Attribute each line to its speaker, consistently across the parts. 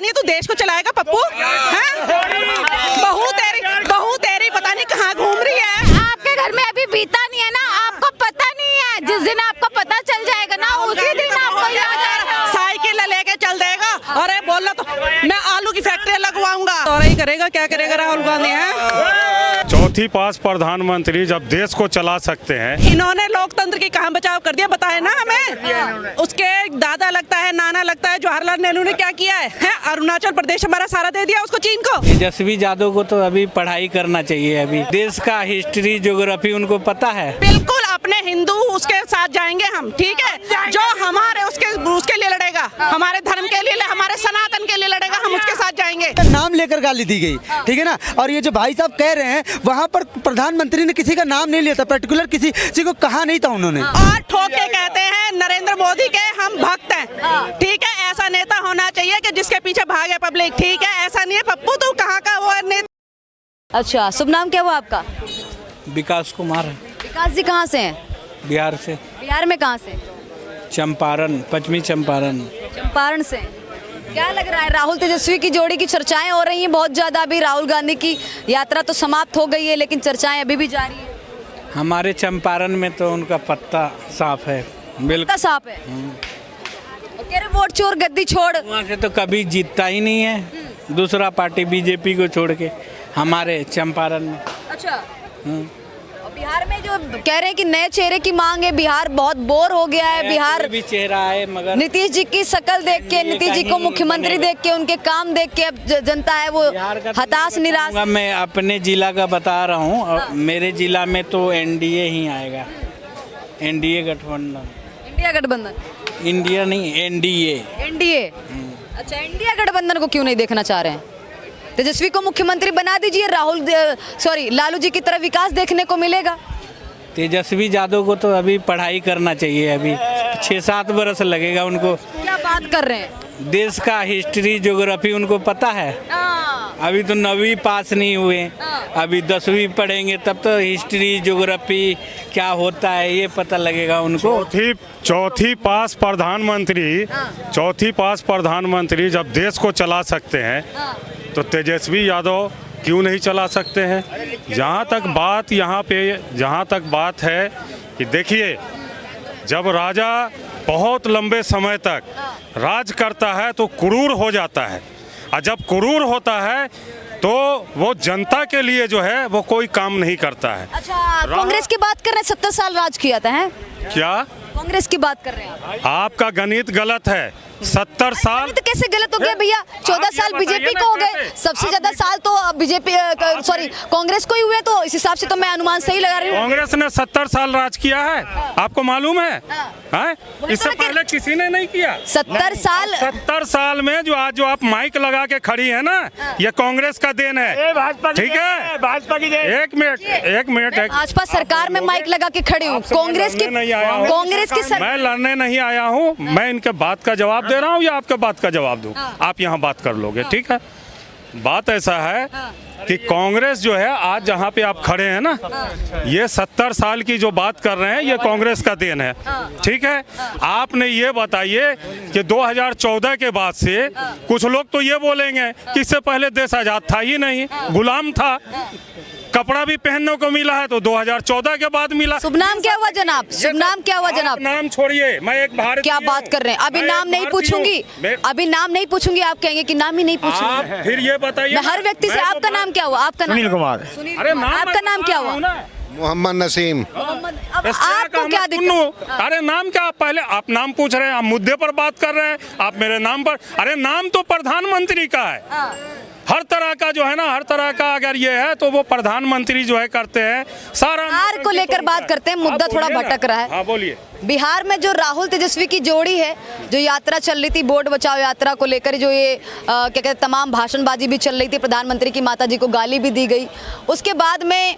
Speaker 1: नहीं तू देश को चलाएगा पप्पू? बहू तेरी पता नहीं कहाँ घूम रही है।
Speaker 2: आपके घर में अभी बीता नहीं है ना, आपको पता नहीं है। जिस दिन आपको पता चल जाएगा ना उसी दिन आपको याद आएगा।
Speaker 1: साइकिल लेके चल देगा। अरे बोला तो मैं आलू की फैक्ट्री लगवाऊंगा। तो ही करेगा, क्या करेगा राहुल गांधी है?
Speaker 3: चौथी पास प्रधानमंत्री जब देश को चला सकते हैं।
Speaker 1: इन्होंने लोकतंत्र की कहाँ बचाव कर दिया बताए ना हमें। उसके दादा लगता है, नाना लगता है, जवाहरलाल नेहरू ने क्या किया है? अरुणाचल प्रदेश हमारा सारा दे दिया उसको, चीन को।
Speaker 4: तेजस्वी यादव को तो अभी पढ़ाई करना चाहिए। अभी देश का हिस्ट्री ज्योग्राफी उनको पता है।
Speaker 1: बिल्कुल अपने हिंदू उसके साथ जाएंगे हम, ठीक है। जो हमारे उसके लिए लड़ेगा, हमारे धर्म के लिए, हमारे सनातन के लिए लड़ेगा, हम उसके साथ जाएंगे।
Speaker 5: नाम लेकर गाली दी गई, ठीक है ना। और ये जो भाई साहब कह रहे हैं वहाँ पर प्रधानमंत्री ने किसी का नाम नहीं लिया था, पर्टिकुलर किसी को कहा नहीं था उन्होंने।
Speaker 1: और ठोक के कहते हैं नरेंद्र मोदी के हम भक्त हैं, ठीक है। ऐसा नेता होना चाहिए कि जिसके पीछे भागे पब्लिक, ठीक है। ऐसा नहीं है पप्पू तू कहाँ का वो नेता।
Speaker 2: अच्छा, शुभ नाम क्या हुआ आपका?
Speaker 4: विकास कुमार है।
Speaker 2: विकास जी कहाँ से हैं?
Speaker 4: बिहार से।
Speaker 2: बिहार में कहाँ से?
Speaker 4: चंपारण, पश्चिमी चंपारण।
Speaker 2: चंपारण से। क्या लग रहा है, राहुल तेजस्वी की जोड़ी की चर्चाएं हो रही हैं बहुत ज्यादा। अभी राहुल गांधी की यात्रा तो समाप्त हो गई है लेकिन चर्चाएं अभी भी जारी है।
Speaker 4: हमारे चंपारण में तो उनका पत्ता साफ है, बिल्कुल
Speaker 2: साफ है। और कह रहे वोट चोर गद्दी छोड़।
Speaker 4: वहाँ से तो कभी जीतता ही नहीं है दूसरा पार्टी बीजेपी को छोड़ के हमारे चंपारण में।
Speaker 2: अच्छा। और बिहार में जो कह रहे हैं कि नए चेहरे की मांग है, बिहार बहुत बोर हो गया है। बिहार
Speaker 4: भी चेहरा है मगर
Speaker 2: नीतीश जी की शक्ल देख के, नीतीश जी को मुख्यमंत्री देख के, उनके काम देख के अब जनता है वो हताश निराश।
Speaker 4: मैं अपने जिला का बता रहा हूँ। मेरे जिला में तो एनडीए ही आएगा, एनडीए गठबंधन।
Speaker 2: इंडिया गठबंधन?
Speaker 4: इंडिया नहीं, एनडीए।
Speaker 2: एनडीए। अच्छा, इंडिया गठबंधन को क्यों नहीं देखना चाह रहे हैं? तेजस्वी को मुख्यमंत्री बना दीजिए, लालू जी की तरह विकास देखने को मिलेगा।
Speaker 4: तेजस्वी यादव को तो अभी पढ़ाई करना चाहिए। अभी 6-7 बरस लगेगा उनको।
Speaker 2: क्या बात कर रहे हैं?
Speaker 4: देश का हिस्ट्री ज्योग्राफी उनको पता है। अभी तो 9वीं पास नहीं हुए, अभी 10वीं पढ़ेंगे तब तो हिस्ट्री ज्योग्राफी क्या होता है ये पता लगेगा उनको।
Speaker 3: चौथी पास प्रधानमंत्री जब देश को चला सकते हैं तो तेजस्वी यादव क्यों नहीं चला सकते हैं? जहाँ तक बात है कि देखिए, जब राजा बहुत लंबे समय तक राज करता है तो क्रूर हो जाता है, और जब क्रूर होता है तो वो जनता के लिए जो है वो कोई काम नहीं करता है।
Speaker 2: अच्छा, कांग्रेस की बात कर रहे हैं, 70 साल राज किया था है?
Speaker 3: क्या
Speaker 2: कांग्रेस की बात कर रहे हैं
Speaker 3: आपका गणित गलत है। 70 साल
Speaker 2: तो कैसे गलत हो गया भैया? 14 साल बीजेपी को हो गए, सबसे ज्यादा साल तो बीजेपी कांग्रेस को ही हुए, तो इस हिसाब से तो मैं अनुमान सही लगा रही हूँ।
Speaker 3: कांग्रेस ने 70 साल राज किया है, आपको मालूम है? इससे पहले किसी ने नहीं किया। 70 साल में जो आप माइक लगा के खड़ी है ना, ये कांग्रेस का देन है, ठीक है? भाजपा की एक मिनट
Speaker 2: भाजपा सरकार में माइक लगा के खड़ी हूँ। कांग्रेस की
Speaker 3: मैं लड़ने नहीं आया हूँ, मैं इनके बात का जवाब दे रहा हूँ या आपके बात का जवाब दूं? आप यहाँ बात कर लोगे, ठीक है? बात ऐसा है कि कांग्रेस जो है आज जहाँ पे आप खड़े हैं ना, ये 70 साल की जो बात कर रहे हैं ये कांग्रेस का देन है, ठीक है? आपने ये बताइए कि 2014 के बाद से कुछ लोग तो ये बोलेंगे कि इससे पहले देश आजाद था ही नहीं, गुलाम था, कपड़ा भी पहनने को मिला है तो 2014 के बाद मिला।
Speaker 2: शुभ नाम क्या हुआ जनाब? शुभ नाम क्या हुआ जनाब?
Speaker 3: नाम छोड़िए, मैं एक भारतीय।
Speaker 2: क्या बात कर रहे हैं? अभी नाम नहीं पूछूंगी, आप कहेंगे कि नाम ही नहीं पूछूंगी।
Speaker 3: फिर ये बताइए,
Speaker 2: मैं हर व्यक्ति से आपका नाम क्या हुआ? आपका
Speaker 5: सुनील कुमार।
Speaker 3: अरे
Speaker 2: आपका नाम क्या हुआ?
Speaker 6: मोहम्मद नसीम।
Speaker 2: आपको क्या दिक्कत?
Speaker 3: अरे नाम क्या? पहले आप नाम पूछ रहे हैं, आप मुद्दे पर बात कर रहे हैं, आप मेरे नाम पर। अरे नाम तो प्रधानमंत्री का है। हर तरह का जो है ना, हर तरह का अगर ये है तो वो प्रधानमंत्री जो है करते हैं सारा।
Speaker 2: बिहार को लेकर बात करते हैं, मुद्दा थोड़ा भटक रहा है।
Speaker 3: हाँ बोलिए।
Speaker 2: बिहार में जो राहुल तेजस्वी की जोड़ी है, जो यात्रा चल रही थी, बोर्ड बचाओ यात्रा को लेकर, जो ये क्या कहते हैं, तमाम भाषणबाजी भी चल रही थी, प्रधानमंत्री की माताजी को गाली भी दी गई, उसके बाद में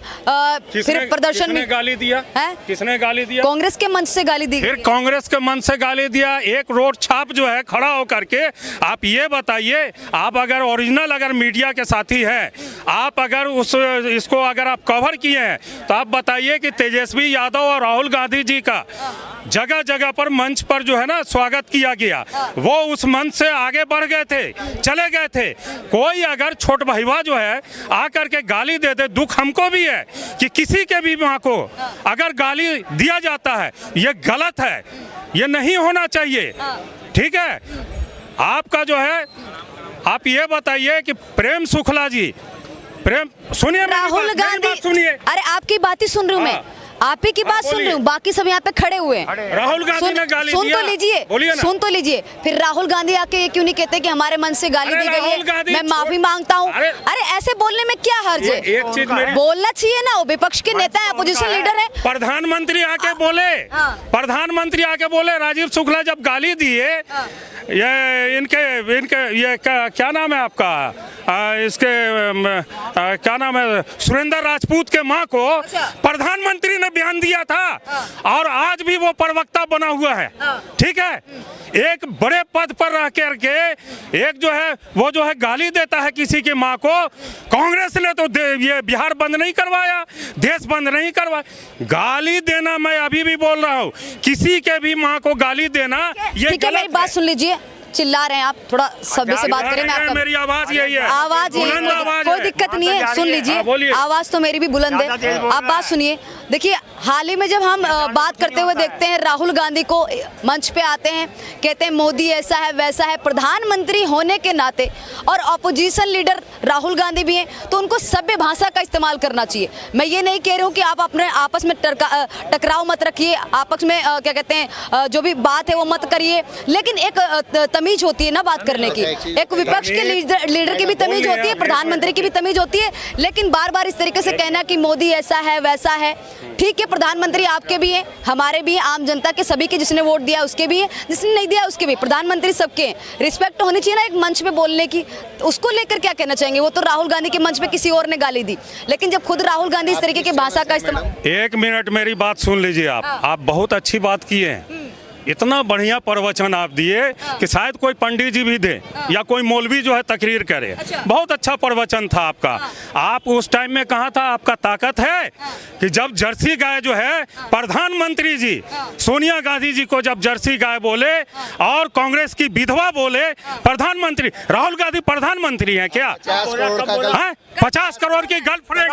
Speaker 2: फिर प्रदर्शन भी।
Speaker 3: गाली दिया है? किसने गाली दिया?
Speaker 2: कांग्रेस के मंच से गाली दी।
Speaker 3: फिर कांग्रेस के मंच से गाली दिया। एक रोड छाप जो है खड़ा होकर के आप ये बताइए, आप अगर ओरिजिनल अगर मीडिया के साथी हैं, आप अगर इसको अगर आप कवर किए हैं तो आप बताइए कि तेजस्वी यादव और राहुल गांधी जी का जगह जगह पर मंच पर जो है ना स्वागत किया गया, वो उस मंच से आगे बढ़ गए थे, चले गए थे। कोई अगर छोट भैया जो है आकर के गाली दे दे, दुख हमको भी है कि किसी के भी माँ को अगर गाली दिया जाता है, ये गलत है, ये नहीं होना चाहिए। ठीक है, आपका जो है, आप ये बताइए कि प्रेम शुक्ला जी, प्रेम सुनिए,
Speaker 2: राहुल गांधी,
Speaker 3: सुनिए,
Speaker 2: अरे आपकी बात ही सुन रही हूँ मैं, आप ही की बात सुन रही हूँ, बाकी सब यहाँ पे खड़े हुए हैं।
Speaker 3: राहुल गांधी ने गाली
Speaker 2: सुन
Speaker 3: दिया,
Speaker 2: तो लीजिए,
Speaker 3: बोलिए ना।
Speaker 2: सुन तो लीजिए, फिर राहुल गांधी आके ये क्यों नहीं कहते कि हमारे मन से गाली दी गई है, मैं माफी मांगता हूँ। अरे ऐसे बोलने में क्या हर्ज है?
Speaker 3: एक चीज मेरी,
Speaker 2: बोलना चाहिए ना, वो विपक्ष के नेता है, अपोजिशन लीडर है।
Speaker 3: प्रधानमंत्री आके बोले, प्रधानमंत्री आके बोले, राजीव शुक्ला जब गाली दिए, ये इनके ये क्या नाम है आपका, इसके क्या नाम है, सुरेंद्र राजपूत के माँ को प्रधानमंत्री ने बयान दिया था, और आज भी वो प्रवक्ता बना हुआ है। ठीक है, एक बड़े पद पर रह करके एक जो है वो जो है गाली देता है किसी की माँ को। कांग्रेस ने तो ये बिहार बंद नहीं करवाया, देश बंद नहीं करवाया। गाली देना, मैं अभी भी बोल रहा हूँ, किसी के भी माँ को गाली देना ये
Speaker 2: ठीक है, मेरी बात सुन लीजिए, चिल्ला रहे हैं आप, थोड़ा सभ्य से बात करें। मैं आपका,
Speaker 3: मेरी आवाज यही है,
Speaker 2: आवाज यही,
Speaker 3: बुलंद आवाज
Speaker 2: कोई
Speaker 3: है।
Speaker 2: दिक्कत नहीं है, सुन लीजिए, आवाज तो मेरी भी बुलंद है। आप बात सुनिए, देखिए हाल ही में जब हम बात करते हुए देखते हैं, राहुल गांधी को मंच पे आते हैं, कहते हैं मोदी ऐसा है वैसा है, प्रधानमंत्री होने के नाते और अपोजिशन लीडर राहुल गांधी भी हैं, तो उनको सभ्य भाषा का इस्तेमाल करना चाहिए। मैं ये नहीं कह रही हूँ कि आप अपने आपस में टकराव मत रखिए, आपस में क्या कहते हैं जो भी बात है वो मत करिए, लेकिन एक तमीज होती है ना बात करने की, एक विपक्ष के लीडर की भी तमीज होती है, प्रधानमंत्री की भी तमीज होती है। लेकिन बार बार इस तरीके से कहना कि मोदी ऐसा है वैसा है, ठीक है, प्रधानमंत्री आपके भी हैं, हमारे भी हैं, आम जनता के सभी के, जिसने वोट दिया उसके भी हैं, जिसने नहीं दिया उसके भी, प्रधानमंत्री सबके हैं। रिस्पेक्ट होनी चाहिए ना एक मंच पे बोलने की, उसको लेकर क्या कहना चाहेंगे? वो तो राहुल गांधी के मंच पे किसी और ने गाली दी, लेकिन जब खुद राहुल गांधी इस तरीके की भाषा का इस्तेमाल।
Speaker 3: एक मिनट मेरी बात सुन लीजिए आप बहुत अच्छी बात किए हैं, इतना बढ़िया प्रवचन आप दिए कि शायद कोई पंडित जी भी दे या कोई मौलवी जो है तकरीर करे। बहुत अच्छा प्रवचन था आपका। आप उस टाइम में कहा था, आपका ताकत है कि जब जर्सी गाय जो है प्रधानमंत्री जी सोनिया गांधी जी को जब जर्सी गाय बोले और कांग्रेस की विधवा बोले प्रधानमंत्री, राहुल गांधी प्रधानमंत्री हैं क्या? 50 करोड़ की गर्लफ्रेंड,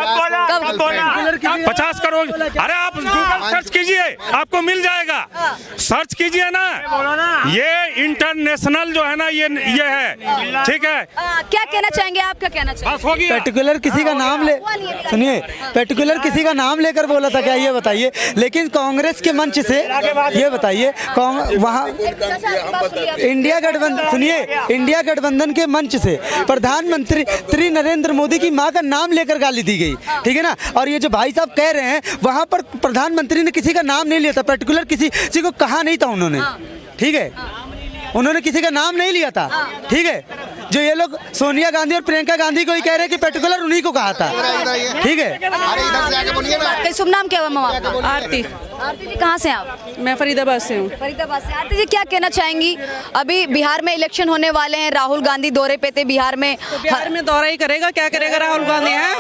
Speaker 3: 50 करोड़, अरे आप गूगल सर्च कीजिए, आपको मिल जाएगा, सर्च कीजिए ना। ये इंटरनेशनल जो है ना, ये है, ठीक है।
Speaker 2: क्या कहना चाहेंगे आप, क्या कहना चाहेंगे?
Speaker 5: पर्टिकुलर किसी का नाम ले, सुनिए, पर्टिकुलर किसी का नाम लेकर बोला था क्या, ये बताइए। लेकिन कांग्रेस के मंच से ये बताइए, वहाँ इंडिया गठबंधन, सुनिए, इंडिया गठबंधन के मंच से प्रधानमंत्री नरेंद्र मोदी की मां का नाम लेकर गाली दी गई, ठीक है ना। और ये जो भाई साहब कह रहे हैं, वहाँ पर प्रधानमंत्री ने किसी का नाम नहीं लिया था, पर्टिकुलर किसी को कहा नहीं था उन्होंने, ठीक है, उन्होंने किसी का नाम नहीं लिया था, ठीक है। जो ये लोग सोनिया गांधी और प्रियंका गांधी को ही कह रहे हैं कि पर्टिकुलर उन्हीं को कहा था, ठीक है।
Speaker 2: शुभ नाम क्या हुआ मामा?
Speaker 1: आरती।
Speaker 2: आरती जी कहाँ से हैं आप?
Speaker 1: मैं फरीदाबाद से हूँ।
Speaker 2: फरीदाबाद से। आरती जी क्या कहना चाहेंगी, अभी बिहार में इलेक्शन होने वाले हैं, राहुल गांधी दौरे पे थे बिहार में,
Speaker 1: बिहार में दौरा ही करेगा, क्या करेगा राहुल गांधी है?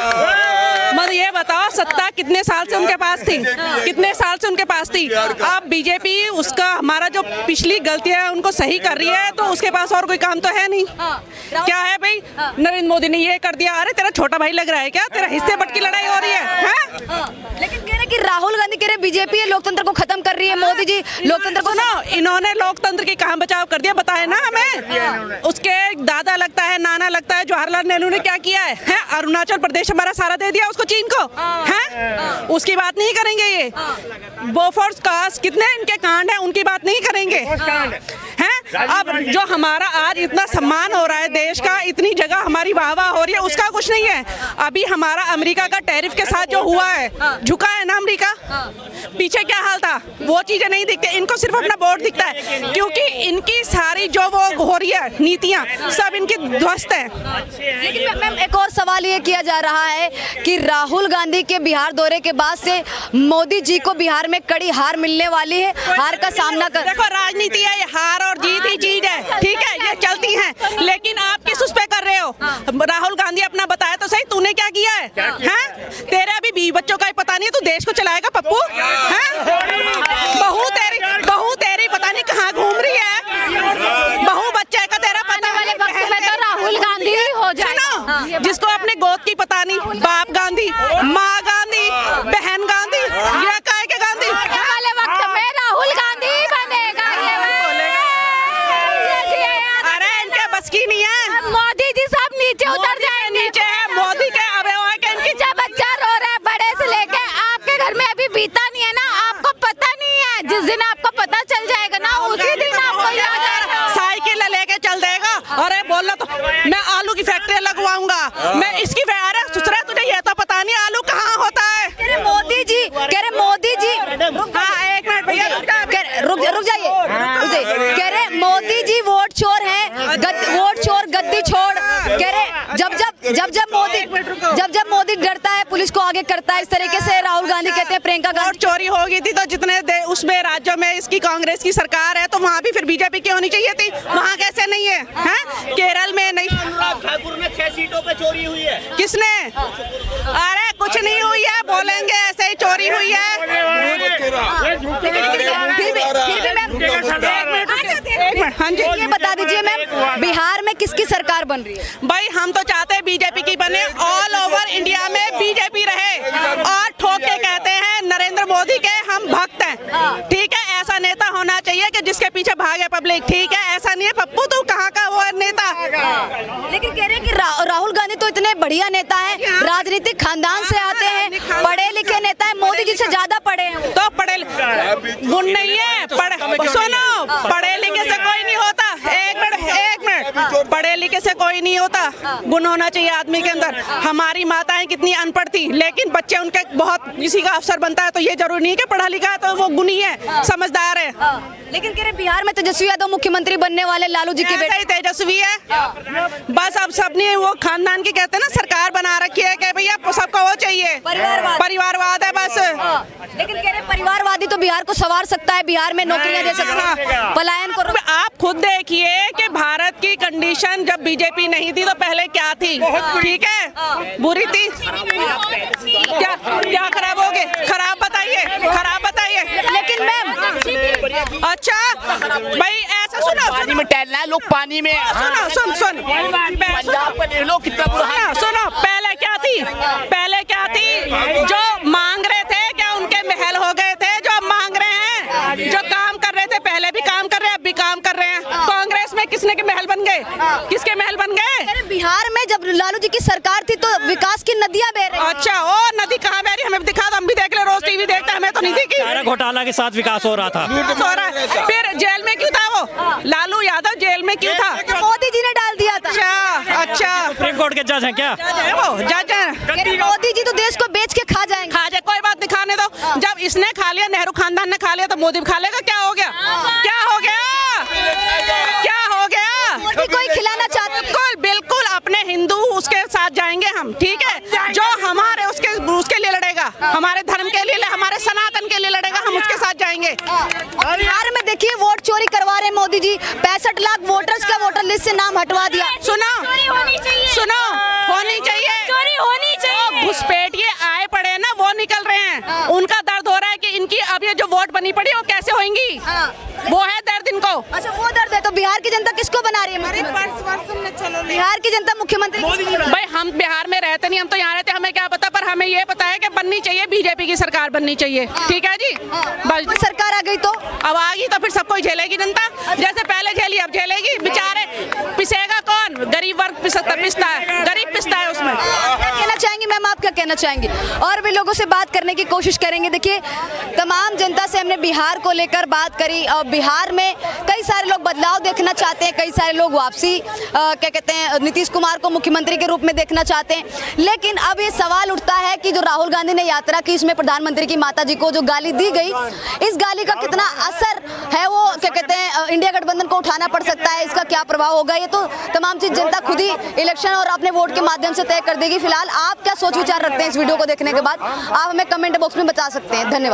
Speaker 1: मत ये बताओ, सत्ता कितने साल से उनके पास थी, कितने साल से उनके पास थी। अब बीजेपी उसका, हमारा जो पिछली गलतियां है उनको सही कर रही है, तो उसके पास और कोई काम तो है नहीं। क्या है भाई, नरेंद्र मोदी ने ये कर दिया, अरे तेरा छोटा भाई लग रहा है क्या, तेरा हिस्से बट की लड़ाई हो रही है?
Speaker 2: लेकिन कह रहे कि राहुल गांधी कह रहे बीजेपी लोकतंत्र को खत्म कर रही है, मोदी जी लोकतंत्र को।
Speaker 1: सुनो, इन्होंने लोकतंत्र की कहाँ बचाव कर दिया, बताए ना हमें। उसके दादा लगता है, नाना लगता है, जवाहरलाल नेहरू ने क्या किया है? अरुणाचल प्रदेश हमारा सारा दे दिया उसको, चीन को, है? उसकी बात नहीं करेंगे ये। बोफोर्स कास्ट कितने इनके कांड है, उनकी बात नहीं करेंगे, हैं? अब जो हमारा आज इतना सम्मान हो रहा है देश का, इतनी जगह हमारी वाहवाह हो रही है, उसका कुछ नहीं है। अभी हमारा अमेरिका का टैरिफ के साथ जो हुआ है, झुका है ना अमेरिका, पीछे क्या हाल था, वो चीजें नहीं दिखती इनको, सिर्फ अपना बोर्ड दिखता है, क्योंकि इनकी सारी जो वो हो रही है नीतियां सब इनकी ध्वस्त है।
Speaker 2: लेकिन मैम एक और सवाल ये किया जा रहा है कि राहुल गांधी के बिहार दौरे के बाद से मोदी जी को बिहार में कड़ी हार मिलने वाली है, हार का सामना कर।
Speaker 1: देखो राजनीति है, ये हार और जीत ही चीज है, ठीक है, ये चलती है, लेकिन आप किस उस पे कर रहे हो? राहुल गांधी अपना बताया तो सही, तूने क्या किया है? हैं? तेरे अभी 20 बच्चों का ही पता नहीं है, तू देश को चलाएगा पप्पू? हैं? बहू तेरी
Speaker 6: हो जाएगा।
Speaker 1: सुनो, जिसको अपने गोद की पता नहीं, बाप गांधी, माँ गांधी, बहन गांधी, ये काय के गांधी?
Speaker 6: आने वाले वक्त में राहुल गांधी बनेगा।
Speaker 1: अरे इनके बस की नहीं है।
Speaker 6: मोदी जी सब नीचे उतर जाएंगे।
Speaker 1: नीचे है मोदी के अवयव के इनकी।
Speaker 6: बच्चा बच्चा रो रहा है बड़े से लेके, आपके घर में अभी बीता नहीं है ना, आपको पता नहीं है। जिस दिन आपको पता चल जाएगा ना, उसी दिन आपको याद आएगा।
Speaker 1: साइकिल लेके चल देगा। अरे बोल तो मैं आलू की फैक्ट्री लगवाऊंगा, मैं इसकी। अरे सुसरा तुझे ये तो पता नहीं आलू कहाँ होता है।
Speaker 2: कह रहे मोदी जी,
Speaker 1: हाँ, एक मिनट भैया,
Speaker 2: रुक जाइए। कह रहे मोदी जी वोट चोर हैं, वोट चोर गद्दी छोड़। कह रहे जब मोदी डरता है पुलिस को आगे करता है। इस तरीके से राहुल गांधी कहते हैं प्रियंका
Speaker 1: वोट
Speaker 2: गांधी।
Speaker 1: चोरी हो गई थी तो जितने उसमें राज्यों में इसकी कांग्रेस की सरकार है, तो वहाँ भी फिर बीजेपी की होनी चाहिए थी। वहाँ कैसे नहीं है, हैं? केरल में नहीं।
Speaker 7: ठाकुर में 6 सीटों पे चोरी हुई है।
Speaker 1: किसने? अरे कुछ नहीं हुई है, बोलेंगे ऐसे ही चोरी हुई है।
Speaker 2: फिर भी मैम
Speaker 1: एक मिनट, हाँ जी,
Speaker 2: ये बता दीजिए मैम, बिहार में किसकी सरकार बन रही है?
Speaker 1: भाई हम तो चाहते हैं बीजेपी की बने, ऑल ओवर इंडिया में बीजेपी रहे। और ठोक के कहते हैं नरेंद्र मोदी के हम भक्त हैं, ठीक है। ऐसा नेता होना चाहिए कि जिसके पीछे भागे पब्लिक, ठीक है। ऐसा नहीं है पप्पू तू कहाँ का वो नेता।
Speaker 2: लेकिन कह रहे हैं कि राहुल गांधी तो इतने बढ़िया नेता हैं, राजनीतिक खानदान से आते हैं, पढ़े लिखे नेता है, मोदी जी से ज्यादा पढ़े हैं।
Speaker 1: तो पढ़े गुण नहीं है, सुनो, पढ़े लिखे से कोई नहीं होता। एक मिनट, पढ़े लिखे से कोई नहीं होता, गुण होना चाहिए आदमी के अंदर। हमारी माताएं कितनी अनपढ़ थी, लेकिन बच्चे उनके बहुत, किसी का अफसर बनता है तो ये जरूरी नहीं कि पढ़ा लिखा है तो वो गुणी है, समझदार है।
Speaker 2: लेकिन कह रहे बिहार में तेजस्वी यादव मुख्यमंत्री बनने वाले, लालू जी के
Speaker 1: ऐसा ही तेजस्वी है। बस अब सबने वो खानदान की कहते हैं ना सरकार बना रखी है कि भैया सबको वो चाहिए, परिवारवाद है बस।
Speaker 2: लेकिन कह रहे परिवारवादी तो बिहार को संवार सकता है, बिहार में नौकरियां दे सकता है, पलायन को।
Speaker 1: आप खुद देखिए कि भारत की कंडीशन जब बीजेपी नहीं थी तो पहले क्या थी, ठीक है, बुरी थी। क्या खराब हो गए? खराब बताइए।
Speaker 2: लेकिन मैम
Speaker 1: अच्छा भाई ऐसा सुनो,
Speaker 7: पानी में टहलना है लोग, पानी में।
Speaker 1: सुन
Speaker 7: लोग कितना
Speaker 1: सुनो, पहले क्या थी? जो मांग रहे थे क्या उनके महल हो गए थे? जो मांग रहे हैं, जो काम कर रहे थे, पहले भी काम कर रहे हैं, अब भी काम कर रहे हैं। कांग्रेस में किसने के महल बन गए? किसके महल बन गए?
Speaker 2: बिहार में जब लालू जी की सरकार थी तो विकास की नदियां बह रही।
Speaker 1: अच्छा, ओ नदी कहाँ बह रही? हमें दिखा दो, हम भी देख ले, रोज टीवी देखते, हमें तो नहीं दिखी।
Speaker 8: घोटाला के साथ विकास हो रहा था।
Speaker 1: फिर जेल में क्यों था वो? लालू यादव जेल में क्यों था?
Speaker 2: मोदी जी ने डाल दिया था।
Speaker 1: अच्छा,
Speaker 8: सुप्रीम कोर्ट के जज हैं क्या?
Speaker 1: जज है।
Speaker 2: मोदी जी तो देश को बेच के खा जाएंगे।
Speaker 1: खा जाए, कोई बात नहीं, खाने दो। जब इसने खा लिया, नेहरू खानदान ने खा लिया, तो मोदी भी खा लेगा। क्या हो गया?
Speaker 2: कोई खिलाना चाहता?
Speaker 1: बिल्कुल अपने हिंदू उसके साथ जाएंगे हम, ठीक है। जो हमारे उसके लिए लड़ेगा, हमारे धर्म के लिए, हमारे सनातन के लिए लड़ेगा, हम उसके साथ जाएंगे।
Speaker 2: बिहार में देखिए वोट चोरी करवा रहे मोदी जी, 65 लाख वोटर्स का वोटर लिस्ट से नाम हटवा दिया।
Speaker 1: सुनो, होनी चाहिए। घुसपैठिए आए पड़े ना, वो निकल रहे हैं, उनका दर्द हो रहा है कि इनकी अब ये जो वोट बनी पड़ी वो कैसे होंगी, वो है दर्द इनको।
Speaker 2: अच्छा, वो दर्द है। तो बिहार की जनता किसको बना रही है? बिहार की जनता मुख्यमंत्री।
Speaker 1: भाई हम बिहार में रहते नहीं, हम तो यहाँ रहते, हमें क्या पता, पर हमें ये पता है कि बननी चाहिए, बीजेपी की सरकार बननी चाहिए, ठीक है जी। बस
Speaker 2: कोई सरकार आ गई तो
Speaker 1: अब आ गई तो फिर सबको झेलेगी जनता, जैसे पहले झेली अब झेलेगी। बेचारे पिसेगा कौन? गरीब वर्ग पिसता है, गरीब पिसता है उसमें।
Speaker 2: क्या कहना चाहेंगी मैम, आप क्या कहना चाहेंगी? और भी लोगों से बात करने की कोशिश करेंगे। देखिए तमाम जनता से हमने बिहार को लेकर बात करी, और बिहार में कई सारे लोग बदलाव देखना चाहते हैं, कई सारे लोग वापसी क्या कहते हैं नीतीश कुमार को मुख्यमंत्री के रूप में देखना चाहते हैं। लेकिन अब ये सवाल उठता है कि जो राहुल गांधी ने यात्रा की, इसमें प्रधानमंत्री की माताजी को जो गाली दी गई, इस गाली का कितना असर है वो क्या कहते हैं इंडिया गठबंधन को उठाना पड़ सकता है, इसका क्या प्रभाव होगा, ये तो तमाम चीज जनता खुद ही इलेक्शन और अपने वोट के माध्यम से तय कर देगी। फिलहाल आप क्या सोच विचार रखते हैं इस वीडियो को देखने के बाद, आप हमें कमेंट बॉक्स में बता सकते हैं। धन्यवाद।